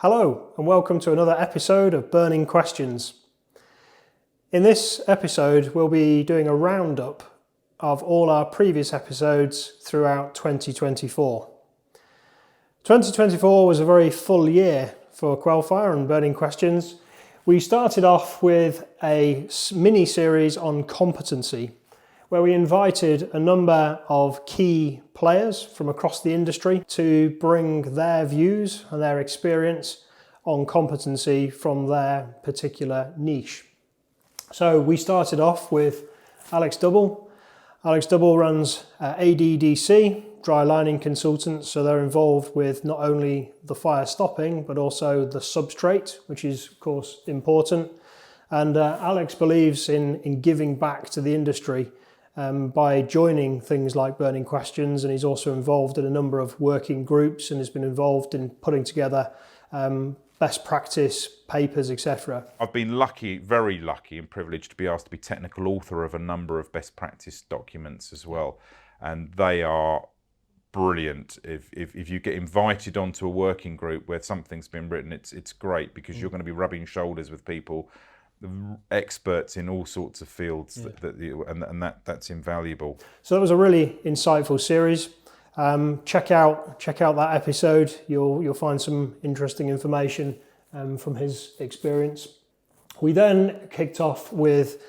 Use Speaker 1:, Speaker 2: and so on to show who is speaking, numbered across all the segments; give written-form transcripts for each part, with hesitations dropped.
Speaker 1: Hello and welcome to another episode of Burning Questions. In this episode we'll be doing a roundup of all our previous episodes throughout 2024. 2024 was a very full year for Quellfire and Burning Questions. We started off with a mini-series on competency, where we invited a number of key players from across the industry to bring their views and their experience on competency from their particular niche. So we started off with Alex Double. Alex Double runs ADDC, dry lining consultants, so they're involved with not only the fire stopping but also the substrate, which is of course important. And Alex believes in giving back to the industry by joining things like Burning Questions, and he's also involved in a number of working groups and has been involved in putting together best practice papers, etc.
Speaker 2: I've been lucky, very lucky and privileged to be asked to be technical author of a number of best practice documents as well, and they are brilliant. If you get invited onto a working group where something's been written, it's great because you're going to be rubbing shoulders with people, experts in all sorts of fields, that's invaluable.
Speaker 1: So that was a really insightful series. Check out that episode. You'll find some interesting information from his experience. We then kicked off with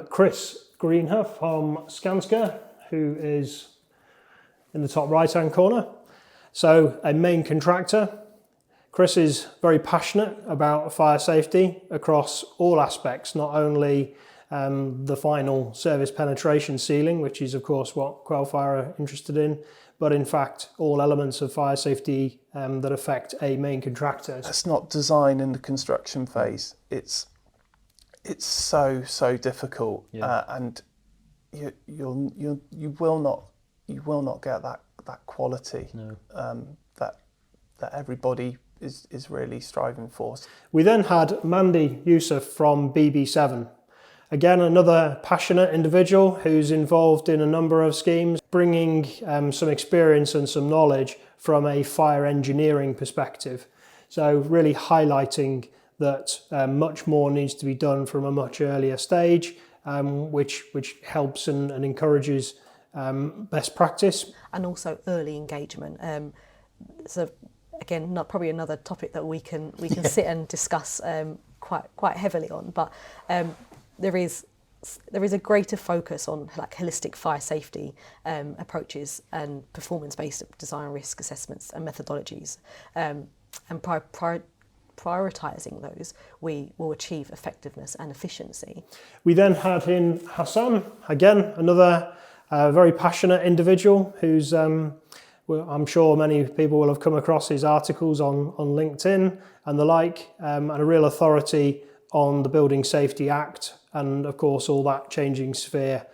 Speaker 1: Chris Greenher from Skanska, who is in the top right hand corner. So a main contractor. Chris is very passionate about fire safety across all aspects, not only the final service penetration ceiling, which is of course what Quellfire are interested in, but in fact all elements of fire safety that affect a main contractor.
Speaker 3: That's not design in the construction phase. It's so difficult, and you will not get that quality that everybody is really striving for.
Speaker 1: We then had Mandy Youssef from BB7. Again, another passionate individual who's involved in a number of schemes, bringing some experience and some knowledge from a fire engineering perspective. So really highlighting that much more needs to be done from a much earlier stage, which helps and encourages best practice.
Speaker 4: And also early engagement. So again, not probably another topic that we can sit and discuss quite heavily on, but there is a greater focus on like holistic fire safety approaches and performance-based design risk assessments and methodologies, and prioritising those, we will achieve effectiveness and efficiency.
Speaker 1: We then had in Hassan, again another very passionate individual who's I'm sure many people will have come across his articles on LinkedIn and the like, and a real authority on the Building Safety Act and of course all that changing sphere.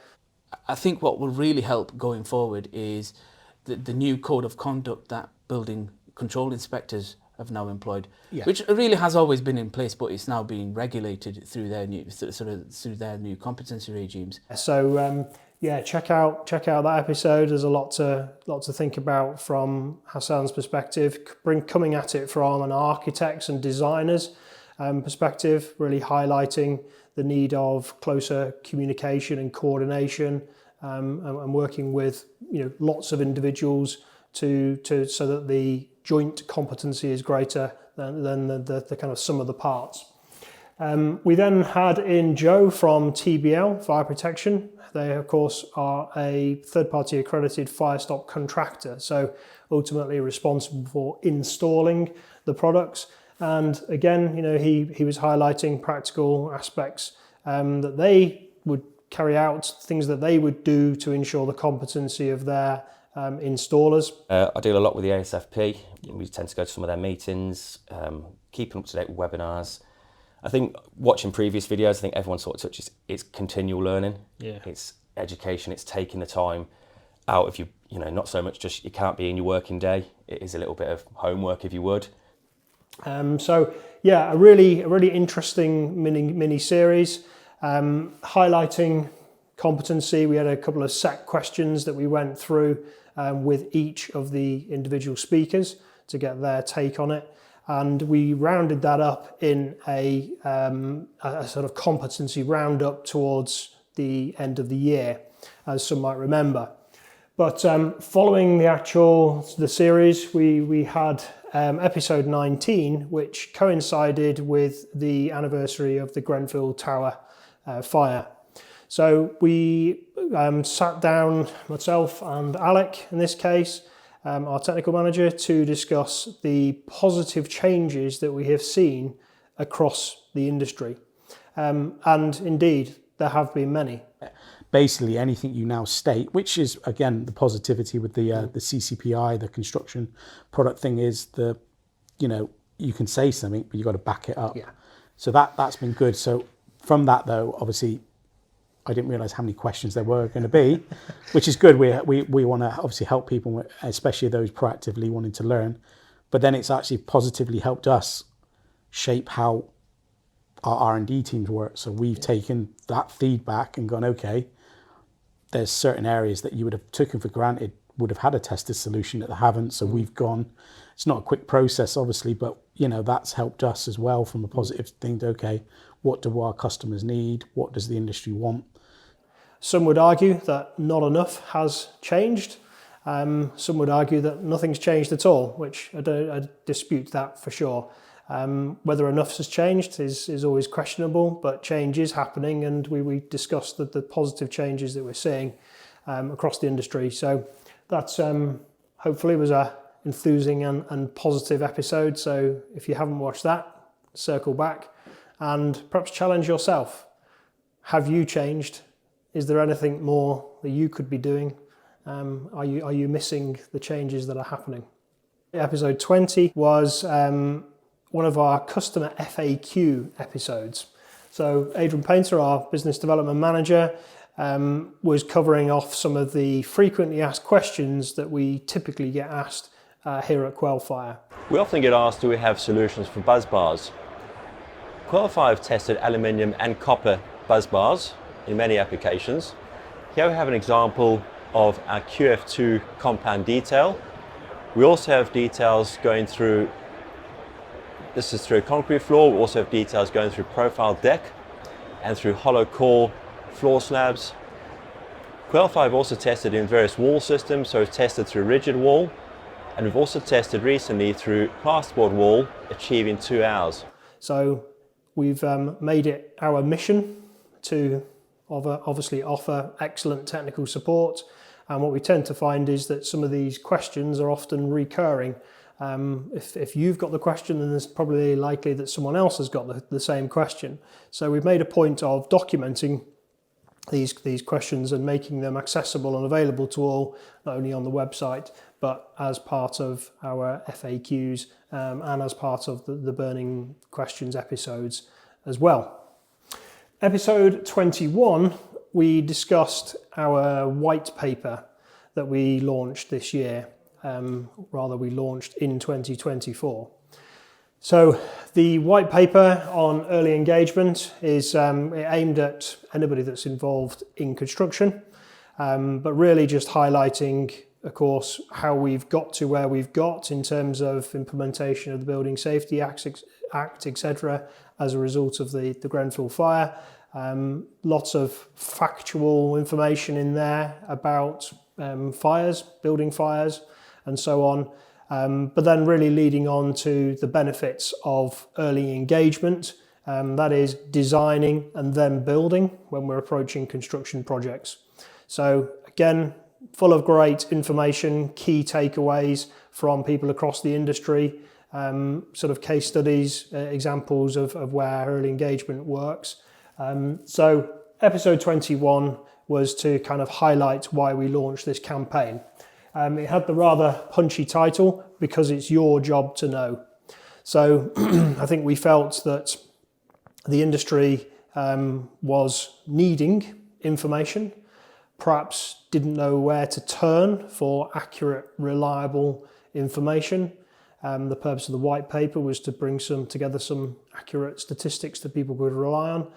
Speaker 5: I think what will really help going forward is the new code of conduct that building control inspectors have now employed, which really has always been in place, but it's now being regulated through their new competency regimes.
Speaker 1: So check out that episode. There's a lot to think about from Hassan's perspective, coming at it from an architect's and designers perspective, really highlighting the need of closer communication and coordination, and working with lots of individuals so that the joint competency is greater than the kind of sum of the parts. We then had in Joe from TBL Fire Protection. They of course are a third-party accredited firestop contractor, so ultimately responsible for installing the products. And again, he was highlighting practical aspects that they would carry out, things that they would do to ensure the competency of their installers.
Speaker 6: I deal a lot with the ASFP. We tend to go to some of their meetings, keeping up to date with webinars. I think watching previous videos, I think everyone sort of touches it's continual learning. Yeah. It's education. It's taking the time out of not so much just you can't be in your working day. It is a little bit of homework, if you would. A really interesting mini series highlighting competency. We had a couple of set questions that we went through with each of the individual speakers to get their take on it.
Speaker 1: And we rounded that up in a sort of competency roundup towards the end of the year, as some might remember. But following the series, we had episode 19, which coincided with the anniversary of the Grenfell Tower fire. So we sat down, myself and Alec in this case, our technical manager, to discuss the positive changes that we have seen across the industry. And indeed, there have been many.
Speaker 7: Basically, anything you now state, which is, again, the positivity with the CCPI, the construction product thing, is you can say something, but you've got to back it up.
Speaker 1: Yeah.
Speaker 7: So that's been good. So from that, though, obviously, I didn't realise how many questions there were going to be, which is good. We want to obviously help people, especially those proactively wanting to learn. But then it's actually positively helped us shape how our R&D teams work. So we've taken that feedback and gone, okay, there's certain areas that you would have taken for granted would have had a tested solution that they haven't. So we've gone, it's not a quick process, obviously, but that's helped us as well from a positive thing to, okay, what do our customers need? What does the industry want?
Speaker 1: Some would argue that not enough has changed. Some would argue that nothing's changed at all, which I dispute that for sure. Whether enough has changed is always questionable, but change is happening, and we discussed the positive changes that we're seeing across the industry. So that's hopefully was a enthusing and positive episode. So if you haven't watched that, circle back and perhaps challenge yourself. Have you changed? Is there anything more that you could be doing? Are you missing the changes that are happening? Episode 20 was one of our customer FAQ episodes. So Adrian Painter, our business development manager, was covering off some of the frequently asked questions that we typically get asked here at Quellfire.
Speaker 8: We often get asked, do we have solutions for buzz bars? Quellfire have tested aluminium and copper buzz bars in many applications. Here we have an example of our QF2 compound detail. We also have details going through, this is through a concrete floor. We also have details going through profile deck and through hollow core floor slabs. Quellfire have also tested in various wall systems, so we've tested through rigid wall, and we've also tested recently through plasterboard wall, achieving 2 hours.
Speaker 1: So we've made it our mission to obviously offer excellent technical support, and what we tend to find is that some of these questions are often recurring. If you've got the question, then it's probably likely that someone else has got the same question. So we've made a point of documenting these questions and making them accessible and available to all, not only on the website, but as part of our FAQs and as part of the Burning Questions episodes as well. Episode 21, we discussed our white paper that we launched this year. We launched in 2024. So the white paper on early engagement is aimed at anybody that's involved in construction, but really just highlighting, of course, how we've got to where we've got in terms of implementation of the Building Safety Act, etc., as a result of the Grenfell fire. Lots of factual information in there about fires, building fires, and so on. But then really leading on to the benefits of early engagement, that is designing and then building when we're approaching construction projects. So again, full of great information, key takeaways from people across the industry, sort of case studies, examples of where early engagement works. So episode 21 was to kind of highlight why we launched this campaign. It had the rather punchy title, because it's your job to know. So I think we felt that the industry was needing information, perhaps didn't know where to turn for accurate, reliable information. The purpose of the white paper was to bring together some accurate statistics that people could rely on,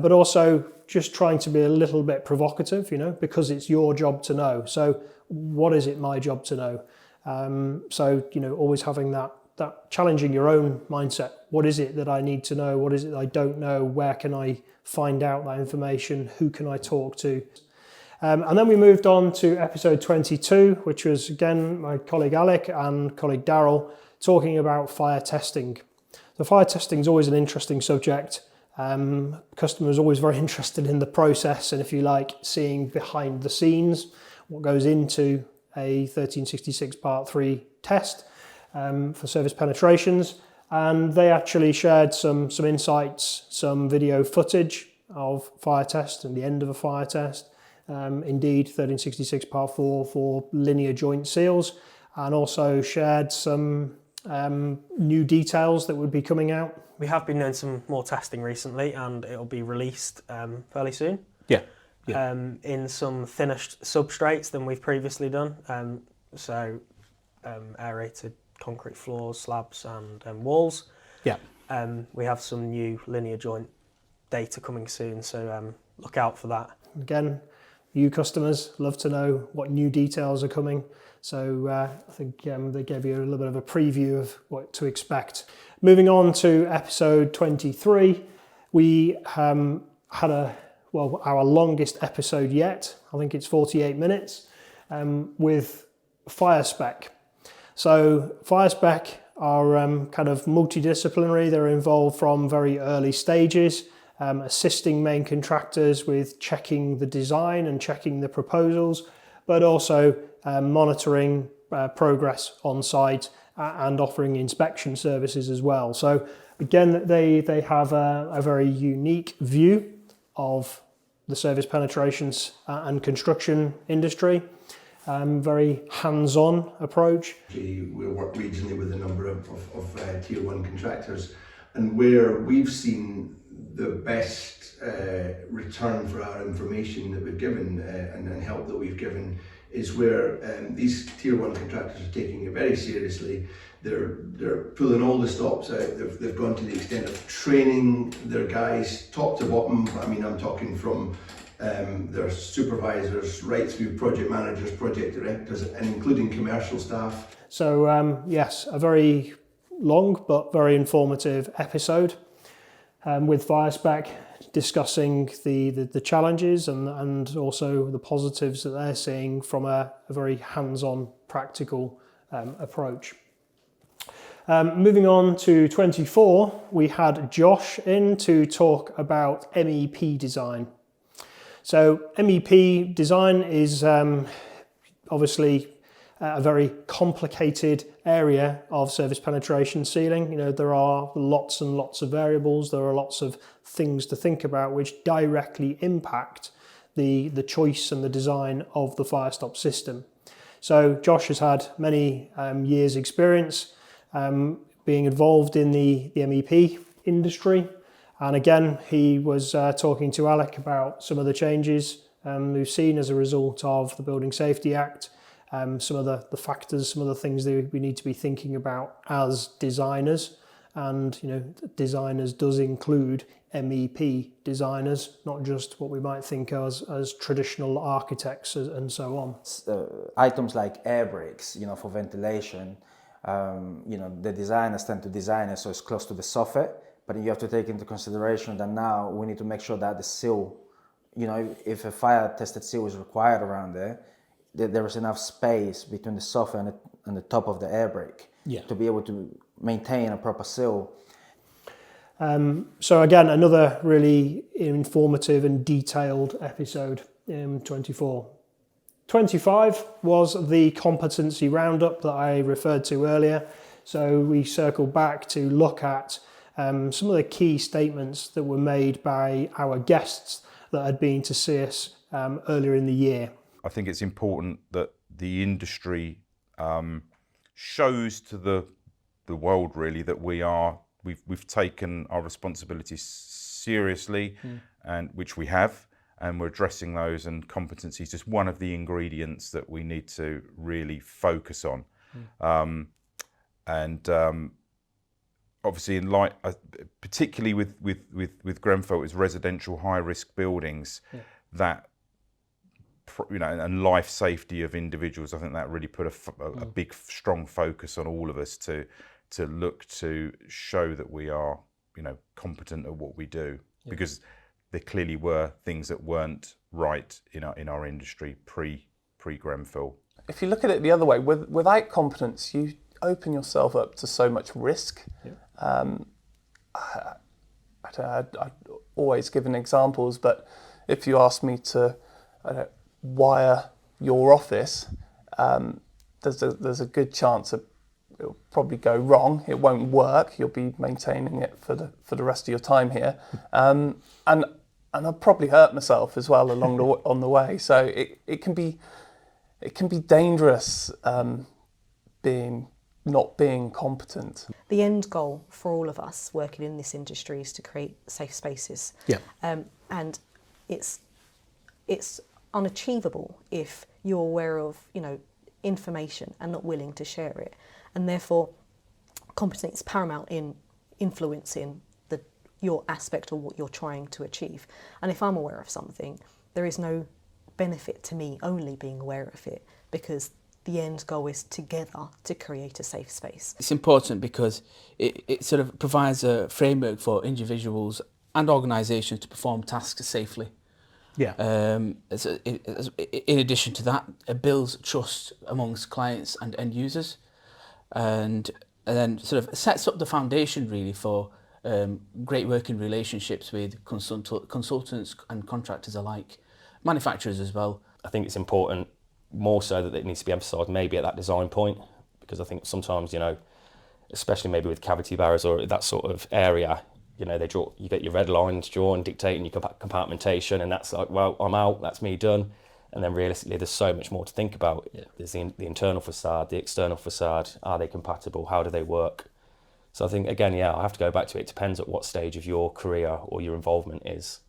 Speaker 1: but also just trying to be a little bit provocative, because it's your job to know. So what is it my job to know? So, always having that challenging your own mindset. What is it that I need to know? What is it that I don't know? Where can I find out that information? Who can I talk to? And then we moved on to episode 22, which was again my colleague Alec and colleague Daryl talking about fire testing. So fire testing is always an interesting subject. Customers are always very interested in the process and, if you like, seeing behind the scenes what goes into a 1366 Part 3 test for service penetrations. And they actually shared some insights, some video footage of fire test and the end of a fire test. Indeed, 1366 Part 4 for linear joint seals, and also shared some new details that would be coming out.
Speaker 9: We have been doing some more testing recently, and it'll be released fairly soon.
Speaker 7: Yeah.
Speaker 9: In some thinner substrates than we've previously done. Aerated concrete floors, slabs, and walls.
Speaker 7: Yeah.
Speaker 9: We have some new linear joint data coming soon, so look out for that.
Speaker 1: Again, you customers love to know what new details are coming. So I think they gave you a little bit of a preview of what to expect. Moving on to episode 23, we had our longest episode yet. I think it's 48 minutes with Firespec. So Firespec are kind of multidisciplinary. They're involved from very early stages, assisting main contractors with checking the design and checking the proposals, but also monitoring progress on site and offering inspection services as well. So again, they have a very unique view of the service penetrations and construction industry. Very hands-on approach.
Speaker 10: We work regionally with a number of tier 1 contractors, and where we've seen the best return for our information that we've given and help that we've given is where these tier 1 contractors are taking it very seriously. They're pulling all the stops out. They've gone to the extent of training their guys top to bottom. I mean, I'm talking from their supervisors right through project managers, project directors, and including commercial staff.
Speaker 1: So yes, a very long but very informative episode with Firespec, discussing the challenges and also the positives that they're seeing from a very hands-on practical approach. Moving on to 24, we had Josh in to talk about MEP Design. So MEP Design is obviously a very complicated area of service penetration sealing. You know, there are lots and lots of variables. There are lots of things to think about which directly impact the choice and the design of the Firestop system. So Josh has had many years experience being involved in the MEP industry. And again, he was talking to Alec about some of the changes we've seen as a result of the Building Safety Act, some of the factors, some of the things that we need to be thinking about as designers. And, you know, designers does include MEP designers, not just what we might think as traditional architects and so on.
Speaker 11: Items like air brakes, you know, for ventilation, you know, the designers tend to design it so it's close to the soffit. But you have to take into consideration that now we need to make sure that the seal, you know, if a fire tested seal is required around there, there is enough space between the soffit and the top of the air brake to be able to maintain a proper seal.
Speaker 1: So again, another really informative and detailed episode in 24. 25 was the Competency Roundup that I referred to earlier. So we circled back to look at some of the key statements that were made by our guests that had been to see us earlier in the year.
Speaker 2: I think it's important that the industry shows to the world really that we've taken our responsibilities seriously, and which we have, and we're addressing those, and competency is just one of the ingredients that we need to really focus on. Obviously, in light, particularly with Grenfell, it's residential high-risk buildings that, you know, and life safety of individuals. I think that really put a big, strong focus on all of us to to look to show that we are, you know, competent at what we do, because there clearly were things that weren't right in our industry pre Grenfell.
Speaker 3: If you look at it the other way, without competence, you open yourself up to so much risk. I'd always given examples, but if you ask me to wire your office, there's a good chance that it'll probably go wrong. It won't work. You'll be maintaining it for the rest of your time here, and I'll probably hurt myself as well on the way. So it can be dangerous not being competent.
Speaker 4: The end goal for all of us working in this industry is to create safe spaces. And it's unachievable if you're aware of, you know, information and not willing to share it. And therefore, competence is paramount in influencing your aspect of what you're trying to achieve. And if I'm aware of something, there is no benefit to me only being aware of it, because the end goal is together to create a safe space.
Speaker 5: It's important because it sort of provides a framework for individuals and organisations to perform tasks safely. In addition to that, it builds trust amongst clients and end users, and then sort of sets up the foundation really for great working relationships with consultants and contractors alike, manufacturers as well.
Speaker 6: I think it's important, more so, that it needs to be emphasised maybe at that design point, because I think sometimes, you know, especially maybe with cavity barriers or that sort of area, you know, you get your red lines drawn dictating your compartmentation, and that's like, well, I'm out, that's me done. And then realistically, there's so much more to think about. There's the internal facade, the external facade. Are they compatible? How do they work? So I think, again, I have to go back to it. It depends at what stage of your career or your involvement is.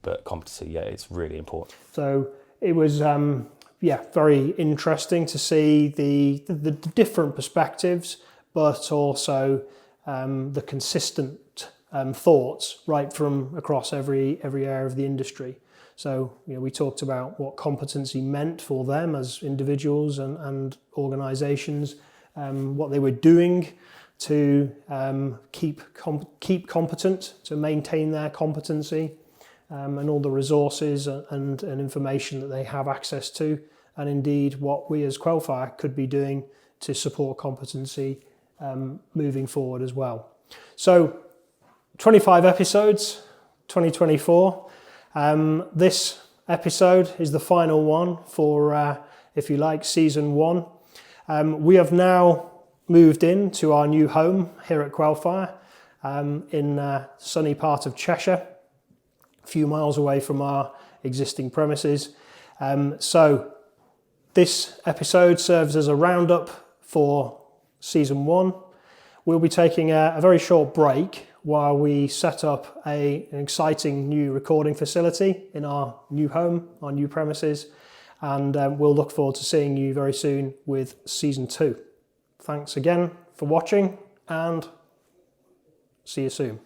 Speaker 6: But competency, it's really important.
Speaker 1: So it was, very interesting to see the different perspectives, but also the consistent thoughts right from across every area of the industry. So, you know, we talked about what competency meant for them as individuals and organisations, what they were doing to keep competent, to maintain their competency, and all the resources and information that they have access to, and indeed what we as Quellfire could be doing to support competency moving forward as well. So 25 episodes, 2024. This episode is the final one for, if you like, season 1. We have now moved into our new home here at Quellfire in sunny part of Cheshire, a few miles away from our existing premises. So this episode serves as a roundup for season 1. We'll be taking a very short break while we set up an exciting new recording facility in our new home, our new premises, and we'll look forward to seeing you very soon with season 2. Thanks again for watching, and see you soon.